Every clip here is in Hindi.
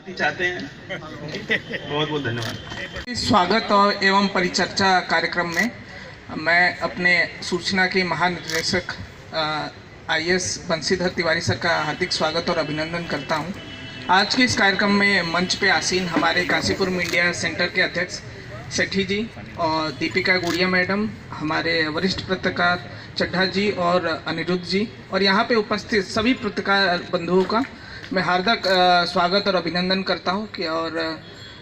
चाहते हैं। बहुत बहुत धन्यवाद। स्वागत और एवं परिचर्चा कार्यक्रम में मैं अपने सूचना के महानिदेशक IAS बंशीधर तिवारी सर का हार्दिक स्वागत और अभिनंदन करता हूं। आज के इस कार्यक्रम में मंच पे आसीन हमारे काशीपुर मीडिया सेंटर के अध्यक्ष सेठी जी और दीपिका गुड़िया मैडम, हमारे वरिष्ठ पत्रकार चड्ढा जी और अनिरुद्ध जी, और यहाँ पे उपस्थित सभी पत्रकार बंधुओं का मैं हार्दिक स्वागत और अभिनंदन करता हूँ कि और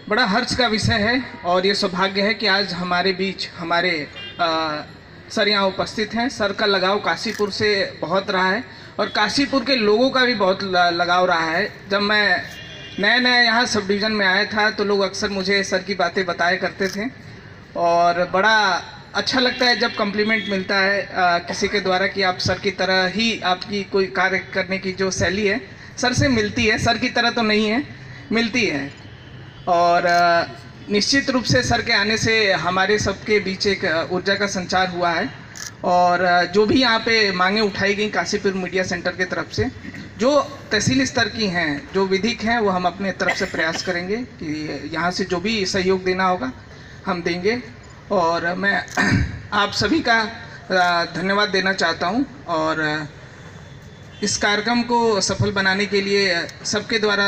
बड़ा हर्ष का विषय है और ये सौभाग्य है कि आज हमारे बीच हमारे सर यहाँ उपस्थित हैं। सर का लगाव काशीपुर से बहुत रहा है और काशीपुर के लोगों का भी बहुत लगाव रहा है। जब मैं नया यहाँ सब डिवीज़न में आया था तो लोग अक्सर मुझे सर की बातें बताया करते थे और बड़ा अच्छा लगता है जब कम्प्लीमेंट मिलता है किसी के द्वारा कि आप सर की तरह ही आपकी कोई कार्य करने की जो शैली है सर से मिलती है। सर की तरह तो नहीं है, मिलती है। और निश्चित रूप से सर के आने से हमारे सबके बीच एक ऊर्जा का संचार हुआ है और जो भी यहाँ पे मांगें उठाई गई काशीपुर मीडिया सेंटर की तरफ से, जो तहसील स्तर की हैं, जो विधिक हैं, वो हम अपने तरफ से प्रयास करेंगे कि यहाँ से जो भी सहयोग देना होगा हम देंगे। और मैं आप सभी का धन्यवाद देना चाहता हूँ और इस कार्यक्रम को सफल बनाने के लिए सबके द्वारा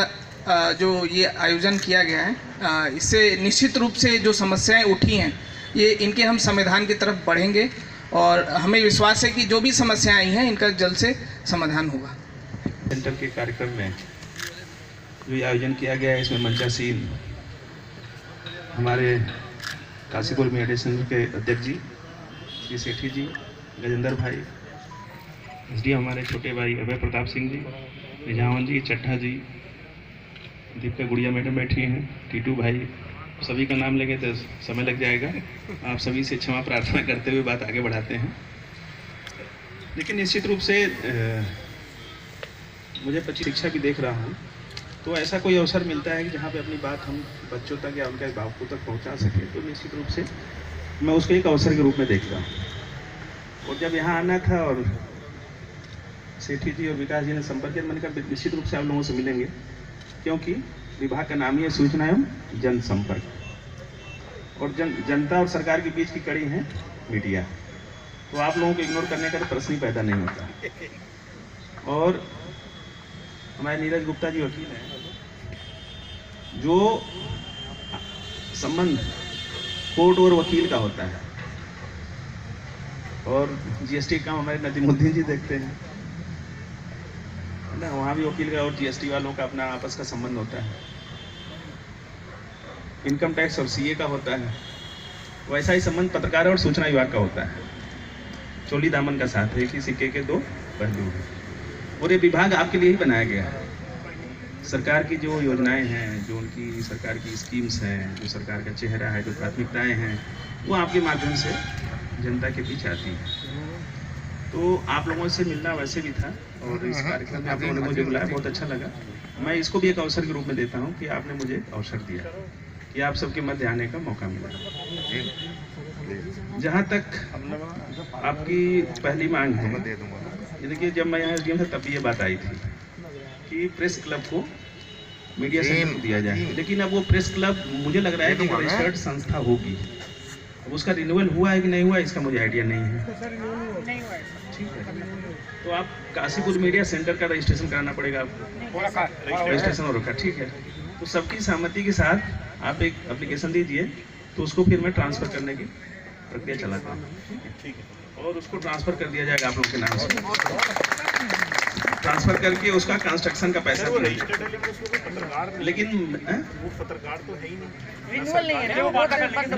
जो ये आयोजन किया गया है, इससे निश्चित रूप से जो समस्याएं उठी हैं ये इनके हम समाधान की तरफ बढ़ेंगे और हमें विश्वास है कि जो भी समस्याएं आई हैं इनका जल्द से समाधान होगा। सेंटर के कार्यक्रम में जो ये आयोजन किया गया है, इसमें मंचासीन हमारे काशीपुर मीडिया सेंटर के अध्यक्ष जी श्री सेठी जी, गजेंद्र भाई, SD हमारे छोटे भाई अभय प्रताप सिंह जी, निजावन जी, चट्ठा जी, दीपिका गुड़िया मैडम बैठी हैं, टीटू भाई, सभी का नाम लेंगे तो समय लग जाएगा। आप सभी से क्षमा प्रार्थना करते हुए बात आगे बढ़ाते हैं। लेकिन निश्चित रूप से मुझे बच्ची शिक्षा भी देख रहा हूँ तो ऐसा कोई अवसर मिलता है कि जहाँ पे अपनी बात हम बच्चों तक या उनके अभिभावकों तक पहुँचा सकें, तो निश्चित रूप से मैं उसको एक अवसर के रूप में देखता हूँ। और जब यहाँ आना था और सेठी जी और विकास जी ने संपर्क किया, मैंने कहा निश्चित रूप से आप लोगों से मिलेंगे, क्योंकि विभाग का नाम ही है सूचना एवं जनसंपर्क और जनता और सरकार के बीच की कड़ी है मीडिया। तो आप लोगों को इग्नोर करने का तो प्रश्न ही पैदा नहीं होता। और हमारे नीरज गुप्ता जी वकील हैं, जो संबंध कोर्ट और वकील का होता है, और GST का हमारे नदीमुद्दीन जी देखते हैं ना, वहाँ भी वकील का और GST वालों का अपना आपस का संबंध होता है। इनकम टैक्स और CA का होता है, वैसा ही संबंध पत्रकार और सूचना विभाग का होता है। चोली दामन का साथ है, एक ही सिक्के के दो पहलू हैं और ये विभाग आपके लिए ही बनाया गया है। सरकार की जो योजनाएं हैं, जो उनकी सरकार की स्कीम्स हैं, जो सरकार का चेहरा है, जो प्राथमिकताएं हैं, वो आपके माध्यम से जनता के बीच आती है। तो आप लोगों से मिलना वैसे भी था और इस कार्यक्रम में आप लोगों ने मुझे बुलाया, बहुत अच्छा लगा। मैं इसको भी एक अवसर के रूप में देता हूँ कि आपने मुझे अवसर दिया कि आप सबके मध्य आने का मौका मिला। जहाँ तक आपकी पहली मांग है, देखिए जब मैं यहाँ SDM था तब भी ये बात आई थी कि प्रेस क्लब को मीडिया सेंटर को दिया जाए, लेकिन अब वो प्रेस क्लब मुझे लग रहा है कि रजिस्टर्ड संस्था होगी। अब उसका रिन्यूअल हुआ है कि नहीं हुआ इसका मुझे आइडिया नहीं है। ठीक है, तो आप काशीपुर मीडिया सेंटर का रजिस्ट्रेशन कराना पड़ेगा आपको, रजिस्ट्रेशन हो रखा, ठीक है। तो सबकी सहमति के साथ आप एक एप्लीकेशन दीजिए, तो उसको फिर मैं ट्रांसफ़र करने की प्रक्रिया चलाता हूँ, ठीक है, और उसको ट्रांसफ़र कर दिया जाएगा आप लोग के नाम से। ट्रांसफर करके उसका कंस्ट्रक्शन का पैसा भी नहीं, लेकिन वो पत्रकार तो है ही नहीं,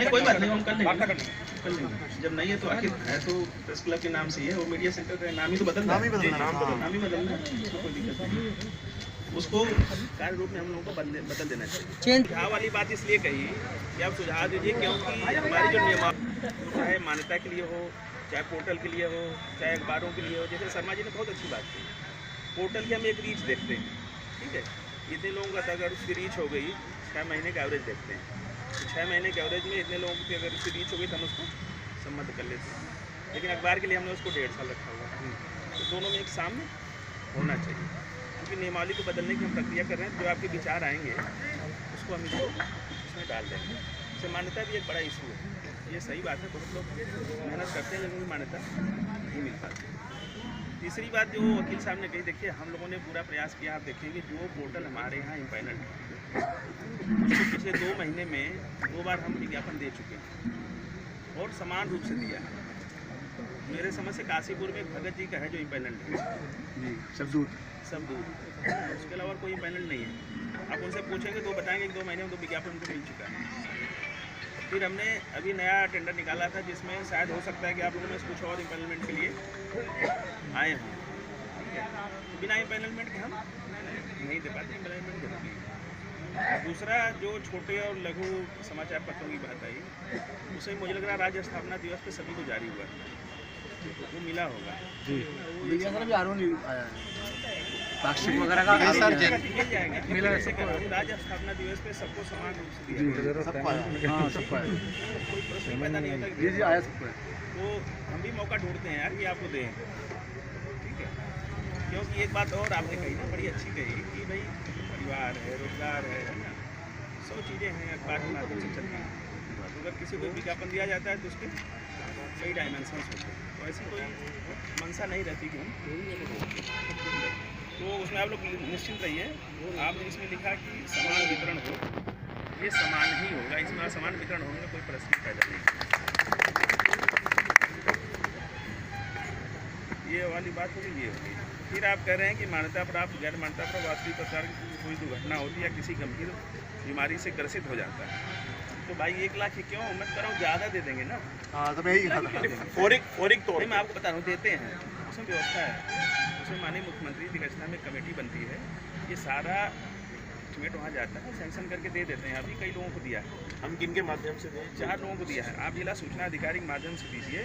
कोई बात नहीं, हम कर लेंगे। जब नहीं है तो आखिर है तो प्रेस क्लब के नाम से ही है, और मीडिया सेंटर का नाम ही तो बदलना है, नाम ही बदलना है, कोई दिक्कत नहीं। उसको कार्य रूप में हम लोगों को बदल देना चाहिए। सुझाव वाली बात इसलिए कही कि आप सुझाव दीजिए, क्योंकि हमारी जो नियम चाहे मान्यता के लिए हो, चाहे पोर्टल के लिए हो, चाहे अखबारों के लिए हो, जैसे शर्मा जी ने बहुत अच्छी बात की, पोर्टल की हम एक रीच देखते हैं, ठीक है, इतने लोगों का अगर उसकी रीच हो गई, 6 महीने का एवरेज देखते हैं, तो 6 महीने के एवरेज में इतने लोगों की अगर उसकी रीच हो गई तो हम उसको सम्मत कर लेते हैं। लेकिन अखबार के लिए हमने उसको 1.5 साल रखा हुआ है, तो दोनों में एक सामने होना चाहिए, क्योंकि नियमावली को बदलने की हम प्रक्रिया कर रहे हैं। जो आपके विचार आएंगे उसको हम इसको उसमें डाल देंगे। इससे मान्यता भी एक बड़ा इशू है। ये सही बात है, बहुत लोग मेहनत करते हैं लेकिन मान्यता नहीं मिल पाती। तीसरी बात जो वकील साहब ने कही, देखिए हम लोगों ने पूरा प्रयास किया। आप देखेंगे जो पोर्टल हमारे यहाँ इम्पैनल है उसको पिछले 2 महीने में 2 बार हम विज्ञापन दे चुके हैं और समान रूप से दिया है। मेरे समझ से काशीपुर में भगत जी का है जो इम्पैनल है जी, सब दूर उसके अलावा कोई इम्पैनल नहीं है। आप उनसे पूछेंगे तो बताएंगे कि 2 महीने में तो विज्ञापन उनको मिल चुका है। फिर हमने अभी नया टेंडर निकाला था जिसमें शायद हो सकता है कि आप लोगों में कुछ और इम्पैनलमेंट के लिए आए हों, ठीक है। बिना इम्पैनलमेंट के हम नहीं दे पाते, इम्पैनलमेंट जरूरी है। दूसरा जो छोटे और लघु समाचार पत्रों की बात आई, उसमें मुझे लग रहा है राज्य स्थापना दिवस पे सभी को जारी हुआ वो मिला होगा जी। वगैरह का मिला राज्य स्थापना दिवस पे सबको समान रूप से दिया, कोई प्रश्न पैदा नहीं होता। तो हम भी मौका ढूंढते हैं यार कि आपको दें, ठीक है। क्योंकि एक बात और आपने कही ना, बड़ी अच्छी कही कि भाई परिवार है, रोजगार है ना, 100 चीज़ें हैं अखबार के माध्यम से चलती हैं। तो अगर किसी को विज्ञापन दिया जाता है तो उसके कई डायमेंशंस होते हैं। तो ऐसी कोई मंशा नहीं रहती कि हम, तो उसमें आप लोग निश्चिंत रहिए। आपने इसमें लिखा कि समान वितरण हो, ये समान ही होगा, इसमें समान वितरण होने में कोई प्रश्न पैदा नहीं। ये वाली बात होगी, ये होगी। फिर आप कह रहे हैं कि मान्यता प्राप्त गैर मान्यता प्राप्त वास्तविक प्रचार की कोई दुर्घटना होती है या किसी गंभीर बीमारी से ग्रसित हो जाता है तो भाई 1 लाख ही क्यों, मैं कह रहा हूँ ज़्यादा दे देंगे ना। हाँ, तो मैं फौरिक तौर मैं आपको बता रहा हूँ, देते हैं, उसमें व्यवस्था है। उसमें माननीय मुख्यमंत्री की अध्यक्षता में कमेटी बनती है, ये सारा एस्टिमेट वहाँ जाता है, सैंक्शन करके दे देते हैं। अभी कई लोगों को दिया है। हम किन के माध्यम से दें? 4 लोगों को दिया है। आप जिला सूचना अधिकारी के माध्यम से दीजिए,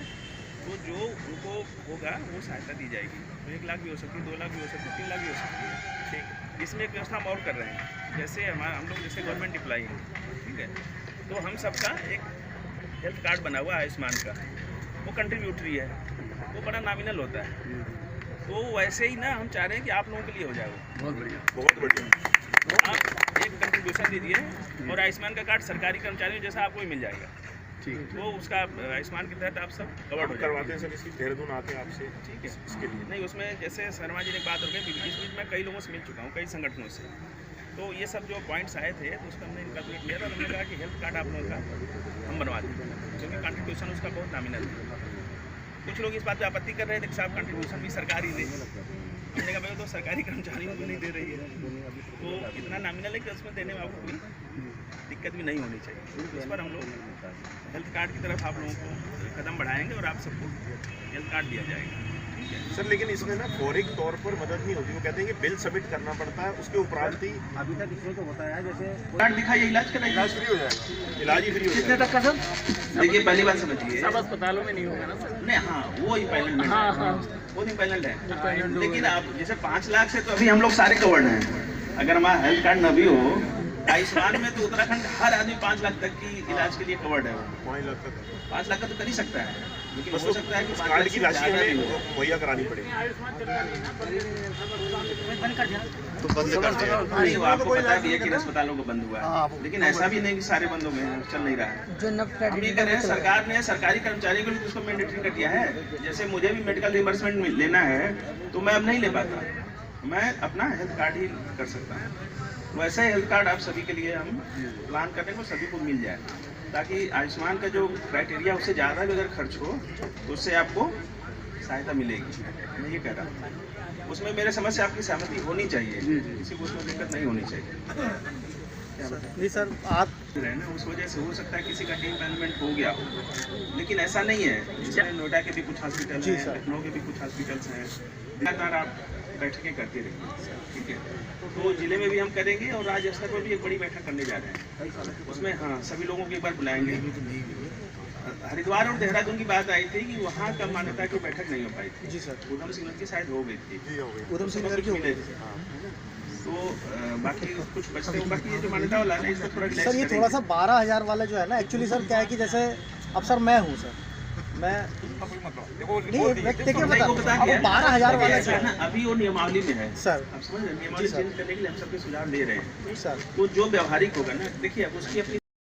तो जो उनको होगा वो सहायता दी जाएगी। तो 1 लाख भी हो सकती है, 2 लाख भी हो सकती है, 3 लाख भी हो सकती है, ठीक। इसमें एक व्यवस्था हम और कर रहे हैं, जैसे हम लोग जैसे गवर्नमेंट एम्प्लॉई हैं, ठीक है, तो हम सबका एक हेल्थ कार्ड बना हुआ आयुष्मान का, वो कंट्रीब्यूटरी है, वो बड़ा नॉमिनल होता है। तो वैसे ही ना हम चाह रहे हैं कि आप लोगों के लिए हो जाए वो। बहुत बढ़िया, बहुत बढ़िया। तो आप एक कंट्रीब्यूशन दीजिए और आयुष्मान का कार्ड सरकारी कर्मचारियों जैसा आपको ही मिल जाएगा, ठीक। तो उसका आयुष्मान के तहत आप सब कवर करवाते हैं। सर इसकी देहरादून आते हैं आपसे, ठीक है, इसके लिए नहीं। उसमें जैसे शर्मा जी ने बात हो गई, इस बीच में कई लोगों से मिल चुका हूँ, कई संगठनों से, तो ये सब जो पॉइंट्स आए थे तो उसका हमने इनकलकुलेट किया था। हमने कहा कि हेल्थ कार्ड आप लोगों का हम बनवा देंगे, क्योंकि कंट्रीब्यूशन उसका बहुत नॉमिनल है। कुछ लोग इस बात पे आपत्ति कर रहे थे कि साहब कंट्रीब्यूशन भी सरकारी दे। हमने कहा भाई तो सरकारी कर्मचारियों को नहीं दे रही है, तो इतना नॉमिनल है कि उसमें देने में आपको कोई दिक्कत भी नहीं होनी चाहिए। इस पर हम लोग हेल्थ कार्ड की तरफ आप लोगों को कदम बढ़ाएंगे और आप सबको हेल्थ कार्ड दिया जाएगा, ठीक है सर। लेकिन इसमें ना फौरिक तौर पर मदद नहीं होती, वो कहते हैं कि बिल सबमिट करना पड़ता है, उसके उपरांत ही अभी तक इसमें तो होता है जैसे कार्ड दिखाइए, इलाज कराइए, इलाज फ्री हो जाएगा, इलाज ही फ्री हो जाएगा। कितने तक का सर? देखिए पहली बात समझिए, सब अस्पतालों में नहीं होगा ना सर। नहीं, हाँ वो इम्पैनल, हाँ वो इम्पैनल है, लेकिन आप जैसे 5 लाख से तो अभी हम लोग सारे कवर्ड हैं। अगर हमारा हेल्थ कार्ड न भी हो, आयुष्मान में तो उत्तराखंड हर आदमी 5 लाख तक की इलाज के लिए कवर्ड है। 5 लाख का तो कर ही सकता है, लेकिन हो सकता है कि कार्ड की राशि हमें मुहैया करानी पड़ेगी। तो बंद कर दिया, आपको पता है कि अस्पतालों को बंद हुआ है, लेकिन ऐसा भी नहीं कि सारे बंद हो गए हैं, चल नहीं रहा है। हम ये कह रहे हैं, सरकार ने सरकारी कर्मचारियों को भी उसको मैंडेटरी कर दिया है। जैसे मुझे भी मेडिकल रिइंबर्समेंट लेना है तो मैं अब नहीं ले पाता, मैं अपना हेल्थ कार्ड ही कर सकता हूँ। वैसे हेल्थ कार्ड आप सभी के लिए हम प्लान करने को सभी को मिल जाए, ताकि आयुष्मान का जो क्राइटेरिया उससे ज़्यादा भी अगर खर्च हो तो उससे आपको सहायता मिलेगी। मैं ये कह रहा हूँ, उसमें मेरे समझ से आपकी सहमति होनी चाहिए, किसी को उसमें दिक्कत नहीं होनी चाहिए। नहीं सर, आप ना उस वजह से हो सकता है किसी का इम्पैनलमेंट हो गया हो, लेकिन ऐसा नहीं है। जैसे नोएडा के भी कुछ हॉस्पिटल हैं, लखनऊ के भी कुछ हॉस्पिटल्स हैं, लगातार आप बैठकें करते रहिए, ठीक है। तो जिले में भी हम करेंगे और राज्य स्तर पर भी एक बड़ी बैठक करने जा रहे हैं। उसमें हाँ सभी लोगों को एक बार बुलाएंगे। हरिद्वार और देहरादून की बात आई थी कि वहाँ का मान्यता की बैठक नहीं हो पाई थी। जी सर, उधम सिंह की शायद हो गई थी, उधम सिंह की हो गई थी। तो बाकी कुछ बचते हैं, बाकी ये जो मान्यता वाला है इसको थोड़ा सर, ये थोड़ा सा 12,000 वाला जो है ना, एक्चुअली सर क्या है कि जैसे अब सर मैं हूँ सर, मैं नहीं देखिए नहीं, वो बता अब दिया। 12,000 वाला ऐसा है ना, अभी वो नियमावली में है सर आप समझ रहे हैं? नियमावली चेंज करने के लिए हम सबके सुझाव ले रहे हैं सर तो जो व्यवहारिक होगा ना देखिए अब उसकी अपनी